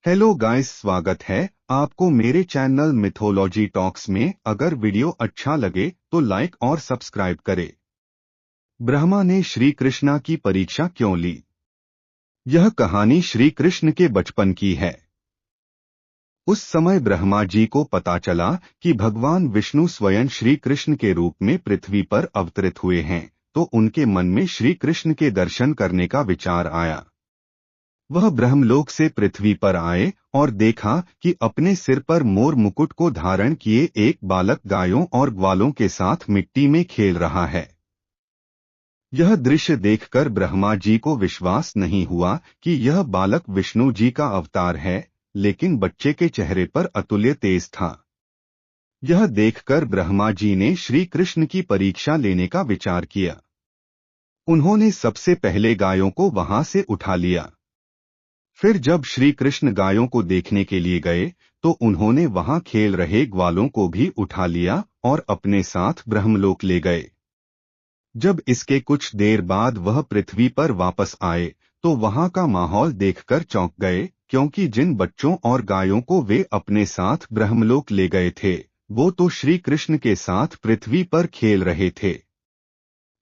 Hello guys, स्वागत है आपको मेरे चैनल मिथोलॉजी टॉक्स में। अगर वीडियो अच्छा लगे तो लाइक और सब्सक्राइब करें। ब्रह्मा ने श्री कृष्णा की परीक्षा क्यों ली? यह कहानी श्री कृष्ण के बचपन की है। उस समय ब्रह्मा जी को पता चला कि भगवान विष्णु स्वयं श्री कृष्ण के रूप में पृथ्वी पर अवतरित हुए हैं, तो उनके मन में श्री कृष्ण के दर्शन करने का विचार आया। वह ब्रह्मलोक से पृथ्वी पर आए और देखा कि अपने सिर पर मोर मुकुट को धारण किए एक बालक गायों और ग्वालों के साथ मिट्टी में खेल रहा है। यह दृश्य देखकर ब्रह्मा जी को विश्वास नहीं हुआ कि यह बालक विष्णु जी का अवतार है, लेकिन बच्चे के चेहरे पर अतुल्य तेज था। यह देखकर ब्रह्मा जी ने श्री कृष्ण की परीक्षा लेने का विचार किया। उन्होंने सबसे पहले गायों को वहां से उठा लिया। फिर जब श्री कृष्ण गायों को देखने के लिए गए तो उन्होंने वहां खेल रहे ग्वालों को भी उठा लिया और अपने साथ ब्रह्मलोक ले गए। जब इसके कुछ देर बाद वह पृथ्वी पर वापस आए तो वहां का माहौल देखकर चौंक गए, क्योंकि जिन बच्चों और गायों को वे अपने साथ ब्रह्मलोक ले गए थे वो तो श्री कृष्ण के साथ पृथ्वी पर खेल रहे थे।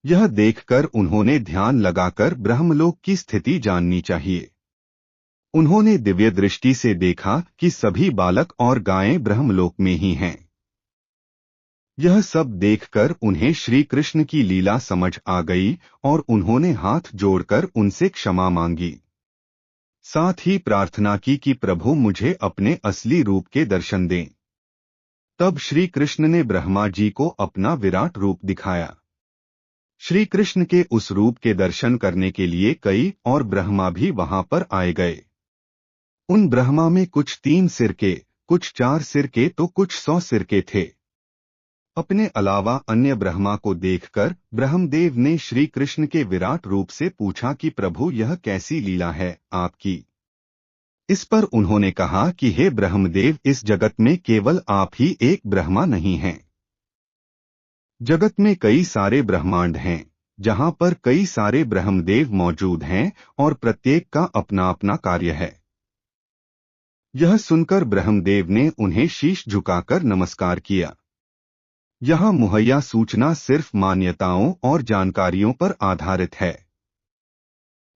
यह देखकर उन्होंने ध्यान लगाकर ब्रह्मलोक की स्थिति जाननी चाहिए। उन्होंने दिव्य दृष्टि से देखा कि सभी बालक और गायें ब्रह्मलोक में ही हैं। यह सब देखकर उन्हें श्री कृष्ण की लीला समझ आ गई और उन्होंने हाथ जोड़कर उनसे क्षमा मांगी। साथ ही प्रार्थना की कि प्रभु मुझे अपने असली रूप के दर्शन दें। तब श्री कृष्ण ने ब्रह्मा जी को अपना विराट रूप दिखाया। श्री कृष्ण के उस रूप के दर्शन करने के लिए कई और ब्रह्मा भी वहां पर आए गए। उन ब्रह्मा में कुछ 3 सिर के, कुछ 4 सिर के तो कुछ 100 सिर के थे। अपने अलावा अन्य ब्रह्मा को देखकर ब्रह्मदेव ने श्री कृष्ण के विराट रूप से पूछा कि प्रभु यह कैसी लीला है आपकी? इस पर उन्होंने कहा कि हे ब्रह्मदेव, इस जगत में केवल आप ही एक ब्रह्मा नहीं हैं। जगत में कई सारे ब्रह्मांड हैं, जहां पर कई सारे ब्रह्मदेव मौजूद हैं और प्रत्येक का अपना अपना कार्य है। यह सुनकर ब्रह्मदेव ने उन्हें शीश झुकाकर नमस्कार किया। यहाँ मुहैया सूचना सिर्फ मान्यताओं और जानकारियों पर आधारित है।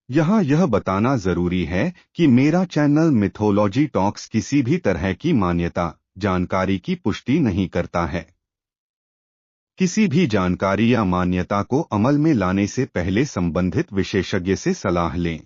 यहाँ यह बताना जरूरी है कि मेरा चैनल मिथोलॉजी टॉक्स किसी भी तरह की मान्यता, जानकारी की पुष्टि नहीं करता है। किसी भी जानकारी या मान्यता को अमल में लाने से पहले संबंधित विशेषज्ञ से सलाह लें।